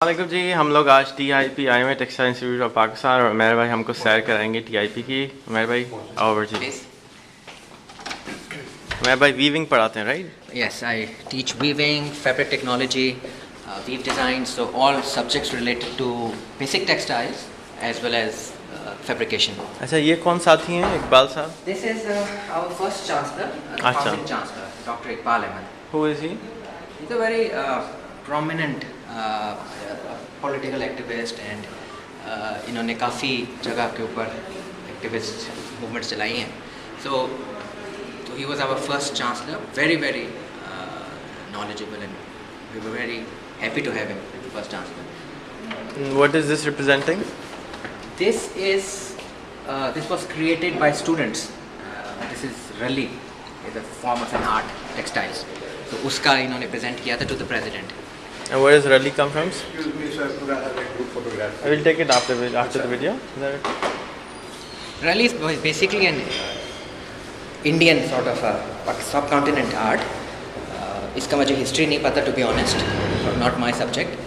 वालेकुम जी। हम लोग आज TIP आए हुए टेक्सटाइल इंस्टीट्यूट ऑफ पाकिस्तान और मेरे भाई हमको सैर कराएंगे TIP की। मेरे भाई ओवर जी। मेरे भाई वीविंग पढ़ाते हैं, right? Yes, I teach weaving, fabric technology, weave design, so all subjects related to basic textiles as well as fabrication. अच्छा, ये कौन साथी हैं? इकबाल साहब। This is our first chancellor, अच्छा। founding chancellor, Dr. Iqbal Ahmed. Who is he? He's a very prominent political activist and इन्होंने काफ़ी जगह के ऊपर activist movements चलाई हैं. So he was our first chancellor, very knowledgeable, and we were very happy to have him as the first chancellor. What is this representing? This was created by students. This is Rally, is a form of an art, textiles. So उसका इन्होंने present किया था to the president. And where does Rally come from? Excuse me, sir, could I have a group photograph? I will take it after the video. Is that it? Rally is basically an Indian sort of a subcontinent art. इसका मुझे history नहीं पता, to be honest, not my subject.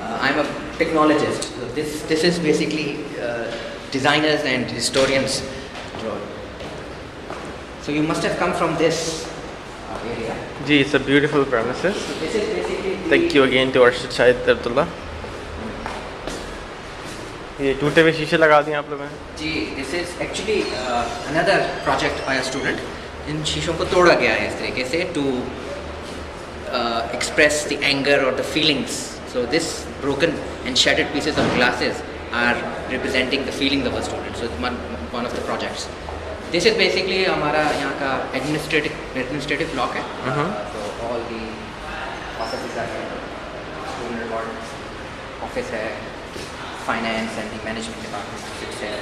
I'm a technologist. So this is basically designers and historians' role. So you must have come from this area. Ji, it's a beautiful premises. So this is basically Thank you again to Arshad Shahid Abdullah. ये टूटे हुए शीशे लगा दिए आप लोगों ने। जी, this is actually another project by a student. इन शीशों को तोड़ा गया है इस तरीके से to express the anger or the feelings. So this broken and shattered pieces of glasses are representing the feelings of a student. So it's one of the projects. This is basically हमारा यहाँ का administrative block है. So all the offices are here. Student record office है, finance and the management department sits here.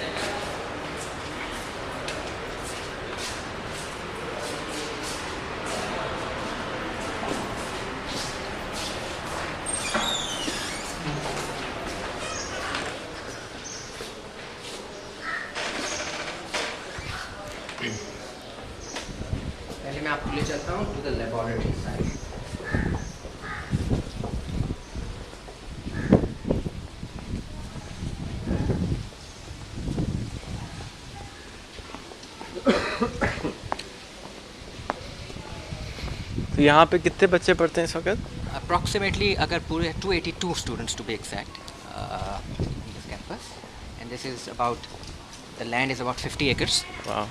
पहले मैं आपको ले चलता हूँ to the laboratory side. तो यहाँ पे कितने बच्चे पढ़ते हैं इस वक्त? Approximately अगर पूरे 282 students to be exact in this campus, and this is about, the land is about 50 acres. Wow.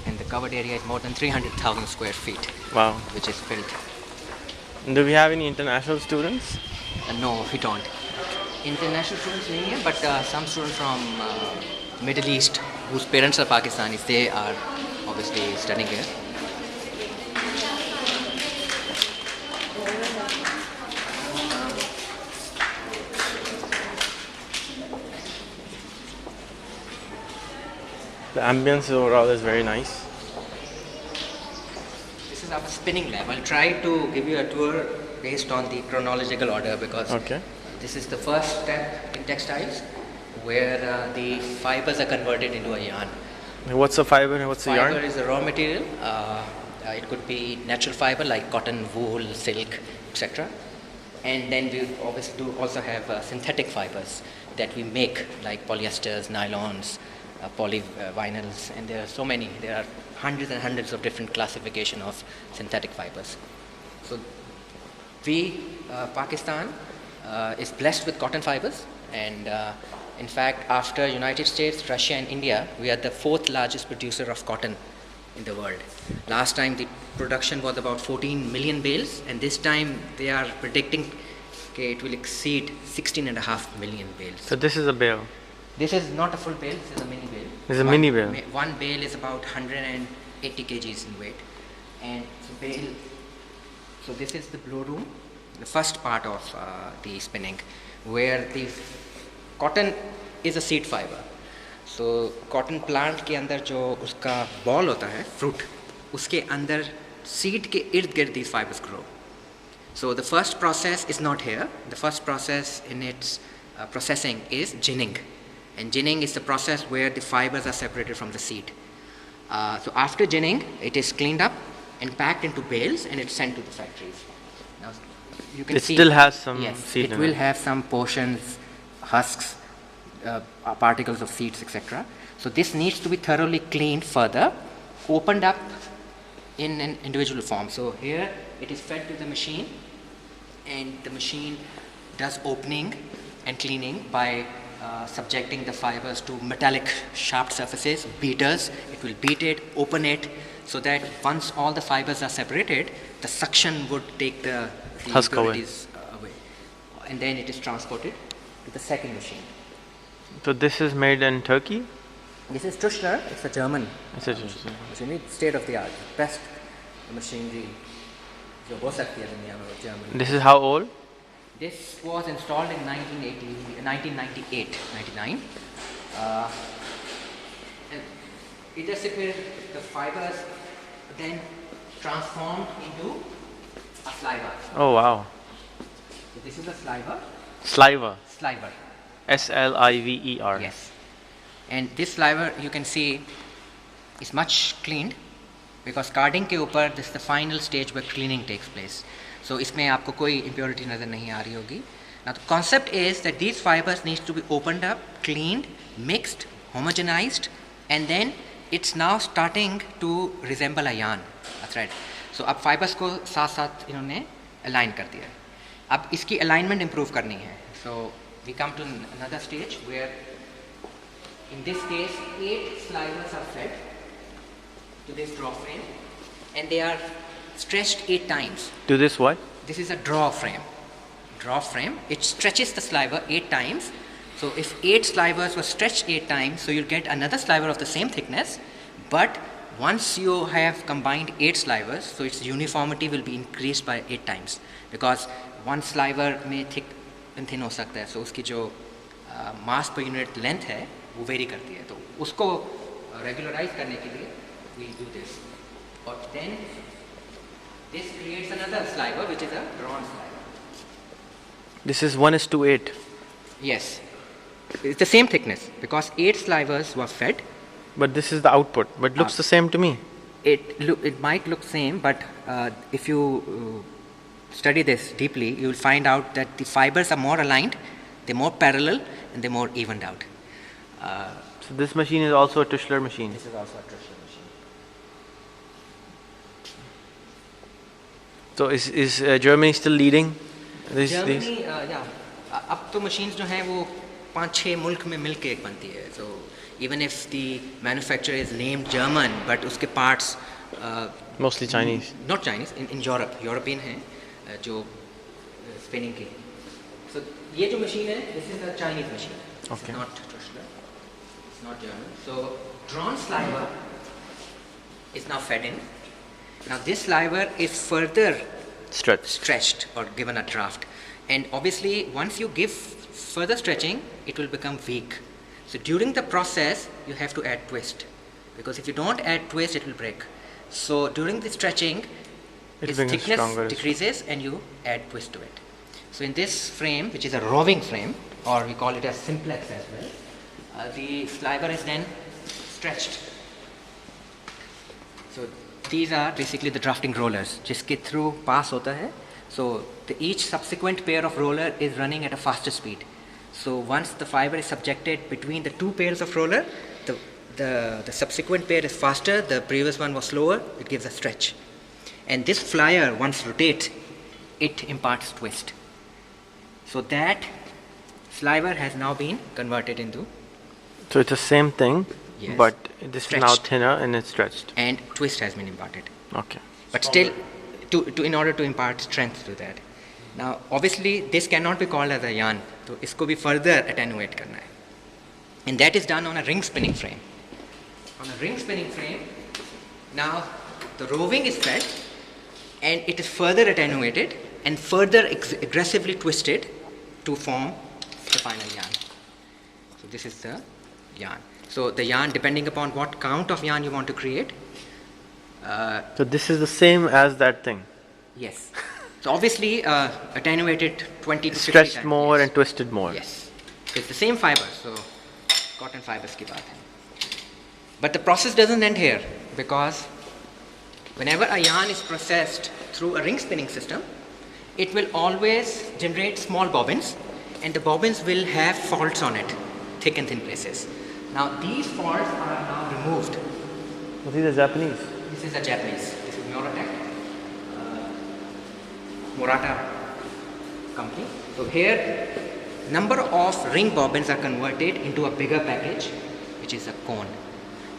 And the covered area is more than 300,000 square feet. Wow. Which is built. Do we have any international students? No, we don't. International students नहीं है, but some students from Middle East whose parents are Pakistanis, they are obviously studying here. The ambience overall is very nice. This is our spinning lab. I'll try to give you a tour based on the chronological order because Okay. this is the first step in textiles where the fibers are converted into a yarn. What's the fiber and what's the yarn? Fiber is a raw material. It could be natural fiber like cotton, wool, silk, etc. And then we obviously do also have synthetic fibers that we make like polyesters, nylons, polyvinyls, and there are so many. There are hundreds and hundreds of different classification of synthetic fibers. So Pakistan is blessed with cotton fibers, and in fact, after United States, Russia, and India, we are the fourth largest producer of cotton in the world. Last time the production was about 14 million bales, and this time they are predicting it will exceed 16.5 million bales. So this is a bale. This is not a full bale, this is a mini bale. This is a mini bale. One bale is about 180 kgs in weight. And so this is the blow room, the first part of the spinning, where the cotton is a seed fiber. So cotton plant के अंदर जो उसका ball होता है, fruit, उसके अंदर seed के इर्द गिर्द these fibers grow. So the first process is not here. The first process in its processing is ginning. And ginning is the process where the fibers are separated from the seed. So after ginning, it is cleaned up and packed into bales and it's sent to the factories. Now you can It see still has some yes, seed it in will it. have some portions, husks, particles of seeds, etc. So this needs to be thoroughly cleaned further, opened up in an individual form. So here it is fed to the machine, and the machine does opening and cleaning by subjecting the fibers to metallic sharp surfaces, beaters. It will beat it, open it, so that once all the fibers are separated, the suction would take the Husk away. impurities away. And then it is transported to the second machine. So this is made in Turkey? This is Tuschler. It's a German It's a- machine, state of the art, best machinery जो हो सकती है दुनिया में, German. This is how old? This was installed in 1998, 99. And इधर से फिर the fibers then transformed into a sliver. Oh wow. So this is a sliver. Sliver. Sliver. Sliver. Yes. And this sliver you can see is much cleaned because carding के ऊपर this is the final stage where cleaning takes place. So इसमें आपको कोई impurity नज़र नहीं आ रही होगी. Now the concept is that these fibers needs to be opened up, cleaned, mixed, homogenized, and then it's now starting to resemble a yarn, a thread. So अब fibers को साथ साथ इन्होंने align कर दिया. अब इसकी alignment improve करनी है. So we come to another stage where in this case 8 slivers are fed to this draw frame and they are stretched 8 times. Do this what? This is a draw frame. Draw frame. It stretches the sliver 8 times. So if 8 slivers were stretched 8 times, so you'll get another sliver of the same thickness. But once you have combined 8 slivers, so its uniformity will be increased by 8 times. Because one sliver may thick and thin हो सकता है. So उसकी जो mass per unit length है, वो vary करती है. तो उसको regularize करने के लिए we do this. But then this creates another sliver, which is a drawn sliver. This is 1:8. Yes, it's the same thickness because 8 slivers were fed. But this is the output. But looks the same to me. It might look same, but if you study this deeply, you will find out that the fibers are more aligned, they're more parallel, and they're more evened out. So this machine is also a Tuschler machine. This is also a Tuschler machine. So is Germany still leading these? Germany, yeah. अब तो machines जो हैं वो 5-6 मुल्क में मिल के एक बनती है. So even if the manufacturer is named German, but उसके parts Mostly Chinese. Not Chinese, in Europe, European हैं जो spinning की. So ये जो machine है, this is a Chinese machine. Okay. It's not Tuschler. It's not German. So drawn sliver is now fed in. Now this sliver is further stretched or given a draft. And obviously once you give further stretching, it will become weak. So during the process, you have to add twist. Because if you don't add twist, it will break. So during the stretching, its thickness decreases and you add twist to it. So in this frame, which is a roving frame, or we call it a simplex as well, the sliver is then stretched. So these are basically the drafting rollers, जिसके through pass होता है. So each subsequent pair of roller is running at a faster speed. So once the fiber is subjected between the 2 pairs of roller, the subsequent pair is faster, the previous one was slower, it gives a stretch. And this flyer, once rotates, it imparts twist. So that sliver has now been converted into. So it's the same thing, Yes. but this is now Stretched. thinner and it's stretched. And twist has been imparted. Okay. But still, in order to impart strength to that. Now, obviously, this cannot be called as a yarn. So, इसको भी further attenuate करना है. And that is done on a ring spinning frame. On a ring spinning frame, now the roving is fed and it is further attenuated and further aggressively twisted to form the final yarn. So, this is the yarn. So, the yarn, depending upon what count of yarn you want to create. So this is the same as that thing. Yes. So obviously attenuated 20 to 50 Stretched times. more Yes. and twisted more. Yes. So it's the same fiber. So cotton fibers की बात है. But the process doesn't end here because whenever a yarn is processed through a ring spinning system, it will always generate small bobbins, and the bobbins will have faults on it, thick and thin places. Now these faults are now removed. Well, these are Japanese. This is a Japanese. This is Murata company. So here, number of ring bobbins are converted into a bigger package, which is a cone.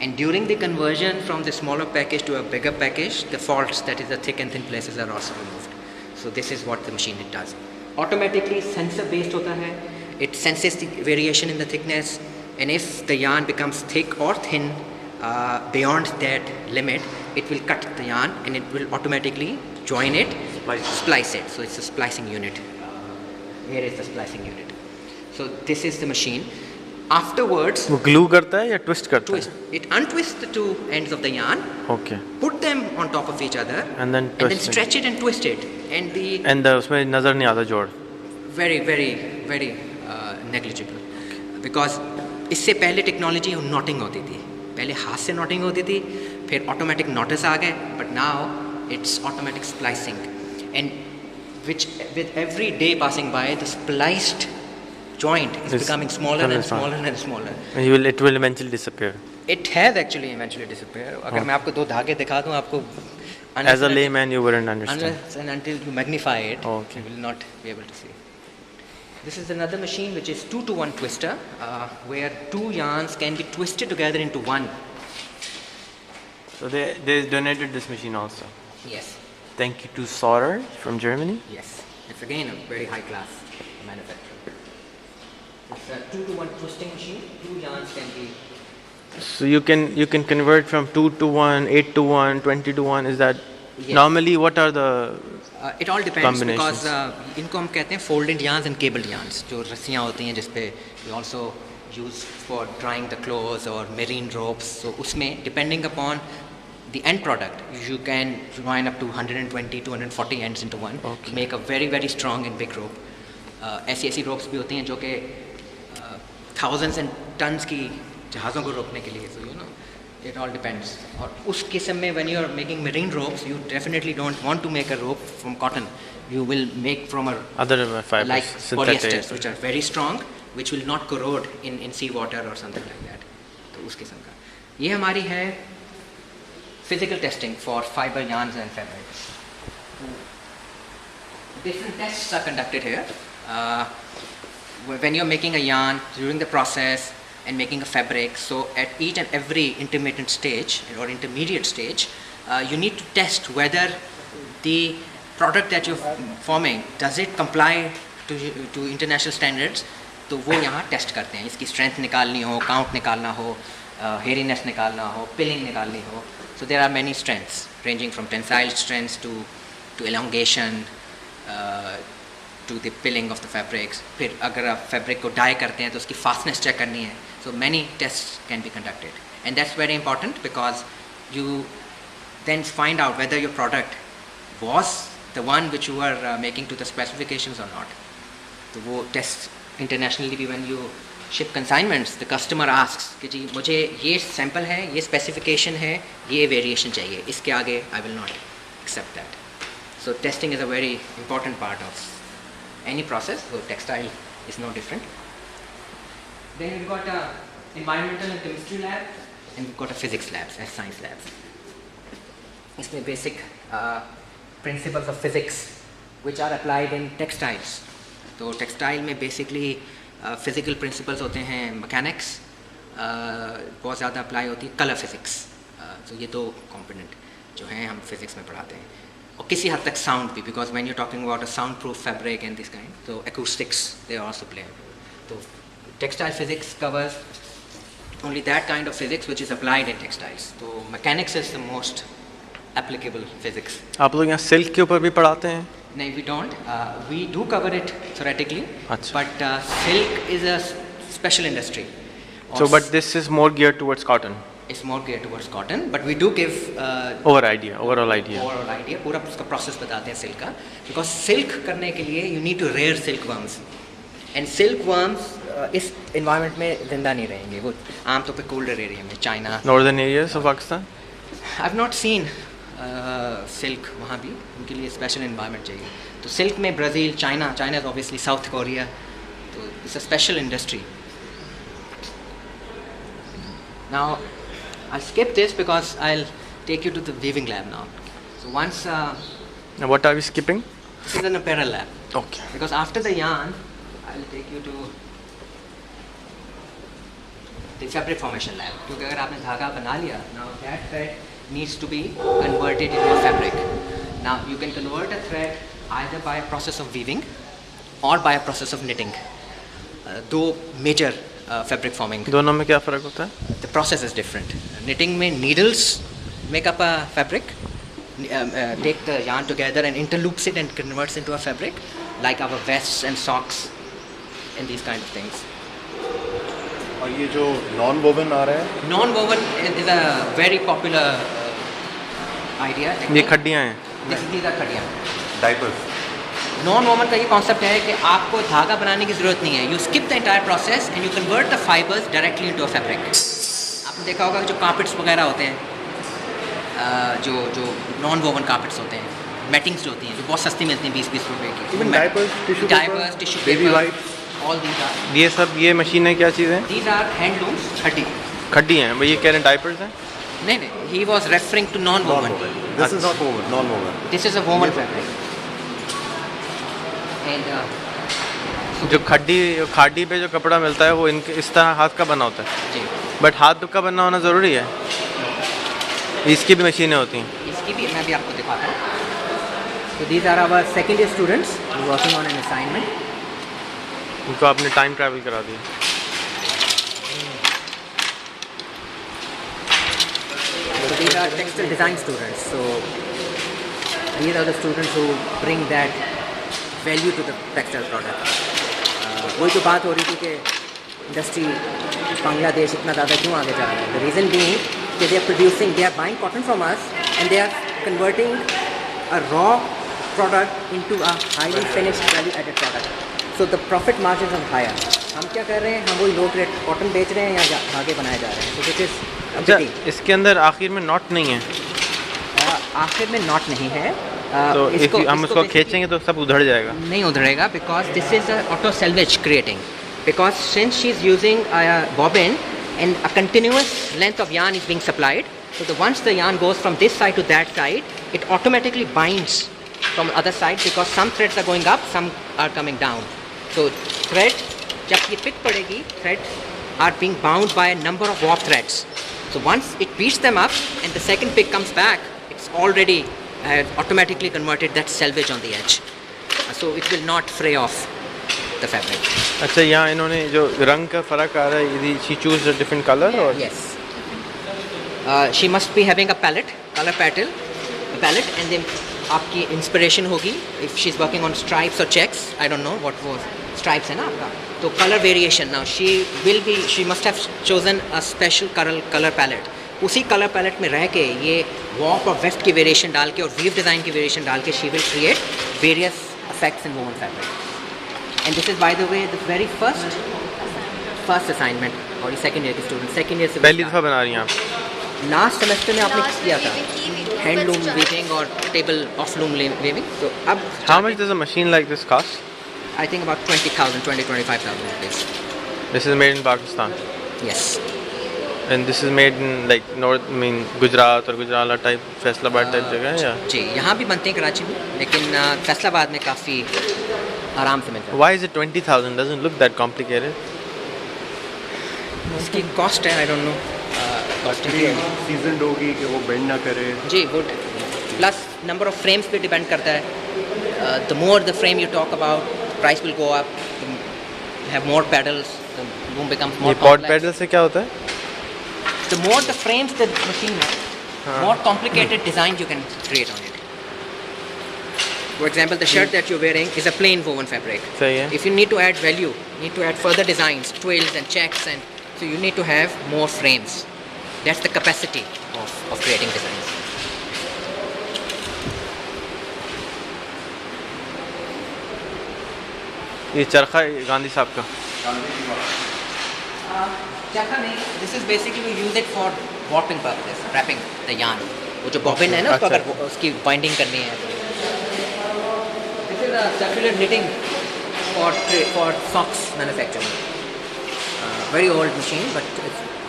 And during the conversion from the smaller package to a bigger package, the faults, that is the thick and thin places, are also removed. So this is what the machine it does. Automatically sensor based hota hai. It senses the variation in the thickness, and if the yarn becomes thick or thin beyond that limit, it will cut the yarn and it will automatically join it, splice it. So it's a splicing unit. Here is the splicing unit. So this is the machine. Afterwards, वो glue करता है या twist करता है? twist. It untwists the two ends of the yarn, Okay. put them on top of each other, And then and twist then stretch it and twist it. And the And उसमें नजर नहीं आता जोड़. very, very, very negligible. Because इससे पहले technology knotting होती थी. पहले हाथ से नॉटिंग होती थी, फिर ऑटोमेटिक नॉटर्स आ गए, but now it's automatic splicing. And which with every day passing by, the spliced joint is It's becoming smaller and smaller and smaller. It will eventually disappear. It has actually eventually disappeared. अगर मैं आपको दो धागे दिखा दूँ आपको, As a layman, you wouldn't understand. unless and until you magnify it, Okay. you will not be able to see. This is another machine which is 2-to-1 twister, where two yarns can be twisted together into one. So they donated this machine also. Yes, Thank you to Saurer from Germany. yes. It's again a very high class manufacturer. It's a 2-to-1 twisting machine. Two yarns can be. So you can convert from 2-to-1, 8-to-1, 20-to-1. Is that Yes. normally what are the It all depends because combinations? इनको हम कहते हैं folded yarns and cabled yarns, जो रस्सियाँ होती हैं जिस पे we also use for drying the clothes or marine ropes. So उसमें depending upon the end product, you can join up to 120, 240 ends into one to make a very, very strong and big rope. ऐसी ropes भी होती हैं जो कि thousands and tons की जहाज़ों को रोकने के लिए. So you know, it all depends. और उस किस्म में when you are making marine ropes, you definitely don't want to make a rope from cotton. You will make from a other fibers, like synthetic? polyesters, which are very strong, which will not corrode in sea water or something like that. तो उस किस्म का. ये हमारी है physical testing for fiber yarns and fabrics. Different tests are conducted here. When you're making a yarn, during the process and making a fabric, so at each and every intermittent stage or intermediate stage, you need to test whether the product that you're forming, does it comply to international standards. तो वो यहाँ test करते हैं. इसकी strength निकालनी हो, count निकालना हो, हेरीनेस निकालना हो, पिलिंग निकालनी हो. So there are many strengths ranging from tensile strengths to elongation, to the pilling of the fabrics. फिर अगर आप fabric को dye करते हैं तो उसकी fastness check करनी है. So many tests can be conducted, and that's very important because you then find out whether your product was the one which you were making to the specifications or not. तो वो test internationally भी when you ship consignments, the customer asks कि जी मुझे ये sample है, ये specification है, ये variation चाहिए, इसके आगे I will not accept that. So testing is a very important part of any process. So textile is no different. Then we've got a environmental and chemistry lab, and we've got a physics labs and science labs. इसमें basic principles of physics which are applied in textiles. तो textile में basically physical principles होते हैं, mechanics बहुत ज़्यादा apply होती है, color physics. तो ये दो component जो हैं हम physics में पढ़ाते हैं. और किसी हद तक sound भी, because when you're talking about a soundproof fabric and this kind, so acoustics they also play a role. So textile physics covers only that kind of physics which is applied in textiles. So mechanics is the most applicable physics. आप लोग यहाँ silk के ऊपर भी पढ़ाते हैं? No, we don't. We do cover it theoretically, Achha. but silk is a special industry. So, but this is more geared towards cotton. It's more geared towards cotton, but we do give overall idea. Overall idea. पूरा उसका process बताते हैं silk का. Because silk करने के लिए you need to rear silkworms, and silkworms इस environment में जिंदा नहीं रहेंगे. वो आमतौर पे colder area में, China. Northern areas of Pakistan. I've not seen silk वहाँ भी, उनके लिए स्पेशल इन्वायरमेंट चाहिए. तो तो सिल्क में Brazil, China is obviously South Korea, तो it's a special industry. Now I'll skip this because I'll take you to the weaving lab now. So once Now what are we skipping? this is an apparel lab, Okay. because after the yarn I'll take you to the fabric formation lab. क्योंकि अगर आपने धागा बना लिया, now that thread needs to be converted into a fabric. Now you can convert a thread either by a process of weaving or by a process of knitting. दो major fabric forming. दोनों में क्या फ़र्क होता है? The process is different. Knitting में needles make up a fabric, take the yarn together and interloops it and converts into a fabric, like our vests and socks and these kind of things. और ये जो non woven आ रहा है, Non-woven is a very popular idea. ये खड्डियाँ हैं. These are खड़ियाँ. Diapers. Non-woven का ये concept है कि आपको धागा बनाने की ज़रूरत नहीं है. You skip the entire process and you convert the fibers directly into a fabric. आपने देखा होगा जो कार्पेट्स वगैरह होते हैं, जो नॉन वोवन कार्पेट्स होते हैं, मैटिंग्स जो होती हैं, जो बहुत सस्ती मिलती हैं 20-20 रुपए की. Even diapers, tissue paper, baby wipes, all these are. ये सब ये मशीनें क्या चीज़ हैं? These are handlooms, खड्डी. खड्डी हैं. वो ये कह रहे हैं डाइपर्स हैं? नहीं, he was referring to non-woven. This is not woven, non woven. This is a woven fabric. And जो खाड़ी पे जो कपड़ा मिलता है वो इनके इस तरह हाथ का बना होता है. जी, बट हाथ का बनना होना ज़रूरी है. इसकी भी मशीनें होती हैं. इसकी भी मैं भी आपको दिखाता हूँ. So these are our second year students working on an assignment. उनको आपने टाइम ट्रैवल करा दिया. So these are textile design students. So these are the students who bring that value to the textile product. वही तो बात हो रही थी कि इंडस्ट्री बांग्लादेश इतना ज़्यादा क्यों आगे जा रहा है. The reason being that they are buying cotton from us and they are converting a raw product into a highly finished value added product. So the profit margins are higher. हम क्या कर रहे हैं, हम वही लो ग्रेड कॉटन बेच रहे हैं या धागे बनाए जा रहे हैं. So this is a अच्छा, pity. इसके अंदर आखिर में नॉट नहीं है. आखिर में नॉट नहीं है. तो हम उसको खींचेंगे तो सब उधड़ जाएगा. नहीं उधड़ेगा, because this is auto selvage creating. Because since she is using bobbin and a continuous length of yarn is being supplied, so once the yarn goes from this side to that side, it automatically binds from the other side because some threads are going up, some are coming down. So thread, जब ये pick पड़ेगी, threads are being bound by a number of warp threads. So once it beats them up and the second pick comes back, it's already automatically converted that selvage on the edge, so it will not fray off the fabric. अच्छा, यहाँ इन्होंने जो रंग का फ़र्क आ रहा है, यदि she choose a different color or Yes. She must be having a palette, color palette, and then आपकी inspiration होगी. If she's working on stripes or checks, I don't know what was stripes है ना आपका, तो color variation. Now she must have chosen a special color palette. उसी colour palette में रह के ये वॉक और वेस्ट की वेरिएशन डाल के और वीव डिज़ाइन की वेरिएशन डाल के she will create various effects in woven fabric. And this is by the way the very first assignment. और ये सेकंड ईयर के स्टूडेंट सेकंड ईयर से पहली दफ़ा बना रही हैं आप? लास्ट सेमेस्टर में आपने किया था हैंडलूम वीविंग और टेबल ऑफ लूम वीविंग. तो अब how much does a machine like this cost? I think about 20,000-25,000 rupees. This is made in Pakistan. Yes. And this is made in like north, I mean Gujarat or Gujranwala type, Faisalabad type जगह है या? जी, यहाँ भी बनते हैं कराची में, लेकिन फैसलाबाद में काफ़ी आराम से मिलता है. Why is it 20,000? Doesn't look that complicated. इसकी कॉस्ट है, आई डोंट नो. सीजन होगी कि वो बेंड ना करे. जी, wood plus number of frames पे डिपेंड करता है. The more the frame you talk about, price will go up. Have more paddles, the loom becomes more. Pod paddle से क्या होता है? The more the frames the machine has, more complicated designs you can create on it. For example, the shirt that you're wearing is a plain woven fabric. सही है. If you need to add value, you need to add further designs, twills and checks, and so you need to have more frames. That's the capacity of creating designs. ये चरखा गांधी साहब का. चरखा नहीं, this is basically we use it for warping purposes, wrapping the yarn. वो जो bobbin है ना, उसको अगर उसकी बाइंडिंग करनी है. This is a circular knitting for socks manufacturing. Very old machine, but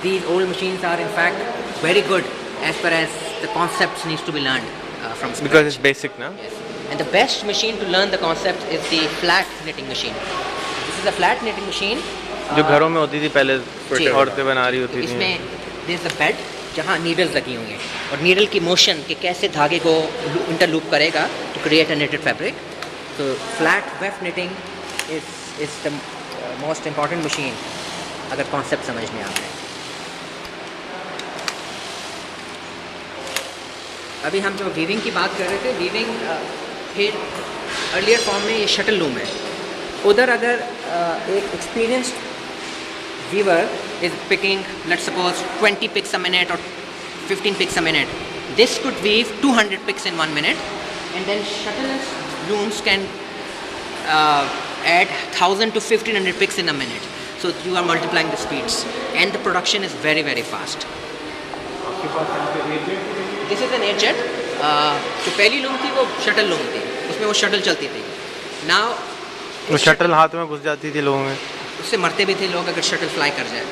these old machines are in fact very good as far as the concepts needs to be learned from scratch. Because it's basic, na? Yes. And the best machine to learn the concept is the flat knitting machine. This is a flat knitting machine. जो घरों में होती थी पहले, जी। औरतें बना रही होती थी। इसमें there's a bed जहाँ नीडल्स लगी हुई हैं और नीडल की मोशन कि कैसे धागे को इंटरलूप करेगा to create a knitted fabric. So flat weft knitting is the most important machine अगर concept समझने आता है। अभी हम जो वीविंग की बात कर रहे थे, वीविंग फिर अर्लियर फॉर्म में ये शटल लूम है। उधर अगर एक experienced weaver is picking, let's suppose 20 picks a minute or 15 picks a minute, this could weave 200 picks in 1 minute, and then shuttleless looms can add 1000 to 1500 picks in a minute. So you are multiplying the speeds and the production is very very fast. This is an air jet. जो पहली loom थी वो shuttle loom थी, उसमें वो shuttle चलती थी। Now वो शटल हाथ में घुस जाती थी लोगों में, उससे मरते भी थे लोग अगर शटल फ्लाई कर जाए।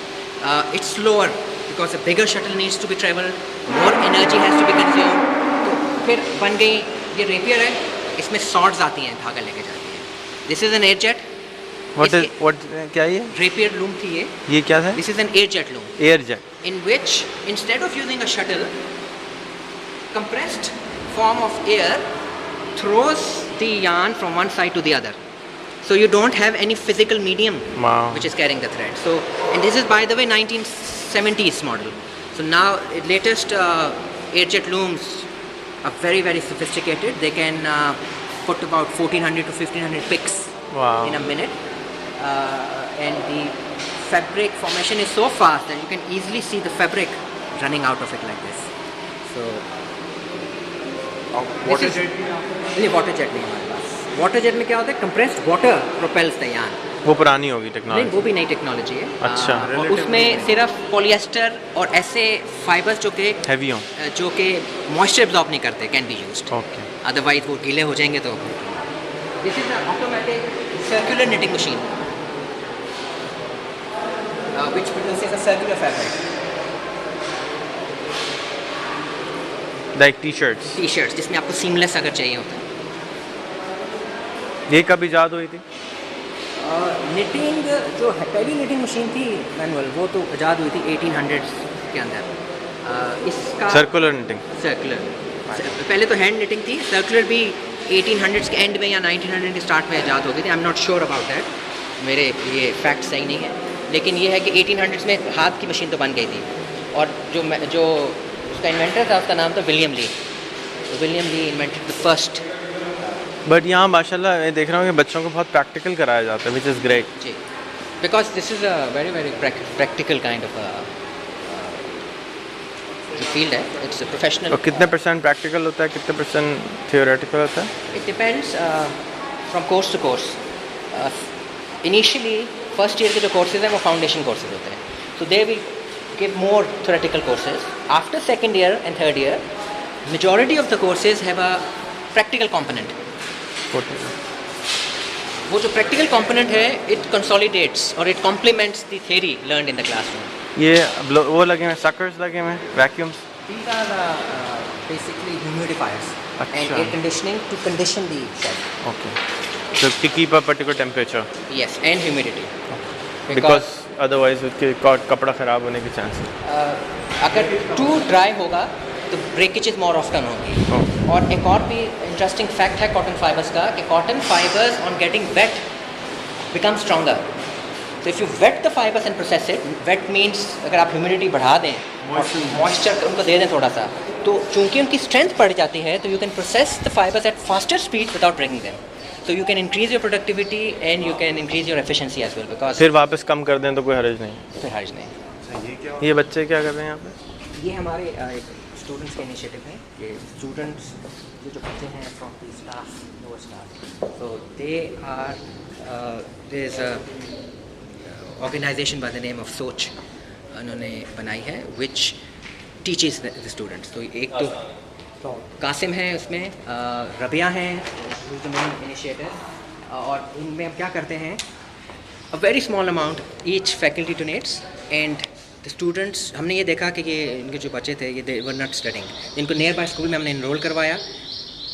It's slower because a bigger shuttle needs to be travel, more energy has to be consume. तो फिर बन गई ये रेपियर है, इसमें सॉर्ड्स आती हैं, धागा लेके जाती हैं। This is N air jet. What क्या ये रेपियर लूम थी ये क्या था? This is N air jet loom, air jet, in which instead of using a shuttle, compressed form of air throws the yarn from one side to the other. So you don't have any physical medium which is carrying the thread. So, and this is by the way 1970s model. So now latest airjet looms are very very sophisticated. They can put about 1400 to 1500 picks in a minute, and the fabric formation is so fast that you can easily see the fabric running out of it like this. So water jet नहीं, water jet नहीं हमारे पास। Water jet में क्या होता है, compressed water propels the yarn. वो पुरानी होगी नहीं, टेक्नोलॉजी। वो भी नई टेक्नोलॉजी है। अच्छा। और उसमें सिर्फ पॉलिएस्टर और ऐसे फाइबर्स जो कि हैवी हो, जो कि मॉइस्चर एब्जॉर्ब नहीं करते can be used. Okay. Otherwise वो गीले हो जाएंगे। तो this is an automatic circular knitting machine which produces a circular fabric, like t-shirts जिसमें आपको सीमलेस अगर चाहिए होता है। ये कब इजाद हुई थी? निटिंग जो पहली निटिंग मशीन थी मैनुअल, वो तो इजाद हुई थी 1800s के अंदर। इसका सर्कुलर निटिंग, सर्कुलर पहले तो हैंड निटिंग थी, सर्कुलर भी 1800s के एंड में या 1900 के स्टार्ट में इजाद हो गई थी। I am not sure about that, मेरे ये फैक्ट सही नहीं है, लेकिन ये है कि 1800s में हाथ की मशीन तो बन गई थी। और जो उसका इन्वेंटर था उसका नाम था William Lee. William Lee invented the first. But यहाँ माशाल्लाह मैं देख रहा हूँ कि बच्चों को बहुत प्रैक्टिकल कराया जाता है, विच इज़ ग्रेट। जी, because this is a very very practical kind of field है। It's professional. और कितने % प्रैक्टिकल होता है, कितने % थियोरेटिकल होता है? It depends from course to course. Initially first year के जो कोर्सेज हैं वो फाउंडेशन कोर्सेज होते हैं, so they will give more theoretical courses. After second year and third year majority of the courses have a practical component. वो जो practical component है, it consolidates और it complements the theory learned in the classroom. ये वो लगे हुए suckers लगे हुए vacuums, these are basically humidifiers and air conditioning to condition the shade. Okay, so to keep a particular temperature, yes, and humidity, because otherwise उसके कपड़ा ख़राब होने के चांसेस। अगर टू ड्राई होगा तो ब्रेकेजेस मोर ऑफ्टन होंगी। और एक और भी इंटरेस्टिंग फैक्ट है कॉटन फाइबर्स का, कि cotton fibres on getting wait become stronger. So if you wet the fibers and process it, wet means अगर आप ह्यूमिडिटी बढ़ा दें और मॉइस्चर उनको दे दें थोड़ा सा, तो चूंकि उनकी स्ट्रेंथ बढ़ जाती है, तो you can process the fibers at faster speed without breaking them. So you can increase your productivity and you can increase your efficiency as well, because फिर वापस कम कर दें तो कोई हर्ज नहीं। फिर हर्ज नहीं। ये ये बच्चे क्या कर रहे हैं यहाँ पे? ये हमारे एक स्टूडेंट्स का इनिशिएटिव है। ये स्टूडेंट्स ये जो बच्चे हैं from the staff, lower staff, तो they are there is a organisation by the name of Soch, उन्होंने बनाई है, विच टीचेस द स्टूडेंट्स। तो एक तो कासिम है उसमें, रबिया है, द मेन इनिशिएटर। और इनमें हम क्या करते हैं, a very small amount each faculty donates and the students. हमने ये देखा कि ये इनके जो बच्चे थे ये दे वर नॉट स्टडिंग, इनको नियर बाय स्कूल में हमने इनरोल करवाया।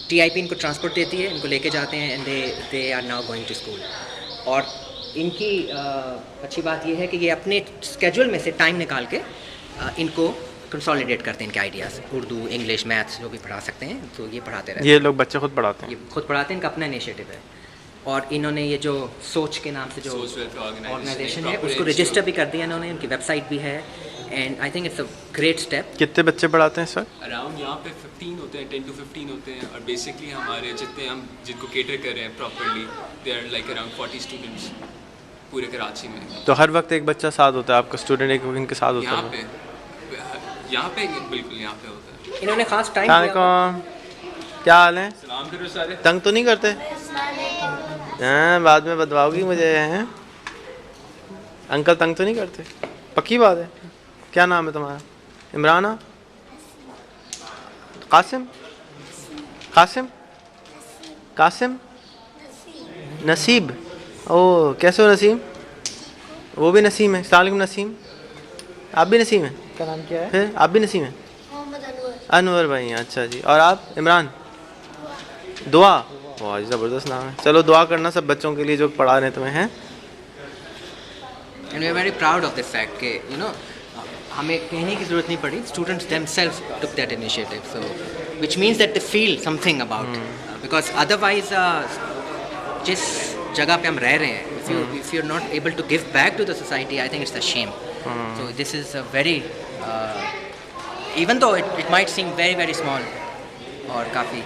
टीआईपी इनको ट्रांसपोर्ट देती है, इनको लेके जाते हैं and they are now going to school. और इनकी अच्छी बात ये है कि ये अपने स्केड्यूल में से टाइम निकाल के इनको कंसोलिडेट करते हैं, इनके आइडियाज़, उर्दू, इंग्लिश, मैथ्स जो भी पढ़ा सकते हैं तो ये पढ़ाते रहते हैं। ये लोग बच्चे खुद पढ़ाते हैं? ये खुद पढ़ाते हैं, इनका अपना इनिशिएटिव है। और इन्होंने ये जो सोच के नाम से जो सोच वेलफेयर ऑर्गेनाइजेशन है proper उसको NGO रजिस्टर भी कर दिया इन्होंने, उनकी वेबसाइट भी है and I think it's a great step. कितने बच्चे पढ़ाते हैं सर? अराउंड यहाँ पे 15 होते हैं, 10 to 15 होते हैं। और बेसिकली हमारे जितने हम जिनको केटर कर रहे हैं properly, they are like around 40 students पूरे कराची में। तो हर वक्त एक बच्चा साथ होता है आपका स्टूडेंट, एक इनके साथ होता यहाँ है? पे बिल्कुल यहाँ पे होता है। इन्होंने खास टाइम अस्सलाम, क्या हाल है? सलाम करो सारे। तंग तो नहीं करते? हाँ, बाद में बदवाओगी मुझे हैं? अंकल तंग तो नहीं करते? पक्की बात है? क्या नाम है तुम्हारा? इमरान? कासिम? कासिम? कासिम? नसीब? ओह, कैसे हो नसीम? वो भी नसीम है। अस्सलाम वालेकुम नसीम। आप भी नसीम हैं? का नाम क्या है? फिर आप भी नसीम हैं? अनवर भाई हैं, अच्छा जी। और आप इमरान? दुआ? वाह, ज़बरदस्त नाम है। चलो दुआ करना सब बच्चों के लिए जो पढ़ा रहे हैं तुम्हें, हैं? And we are very proud of this fact कि यू नो हमें कहने की ज़रूरत नहीं पड़ी, students themselves took that initiative, so which means that they feel something about, because otherwise जिस जगह पे हम रह रहे हैं, if you are not able to give back to the society, I think it's a shame. So this is a very, even though it might seem very very small, और काफ़ी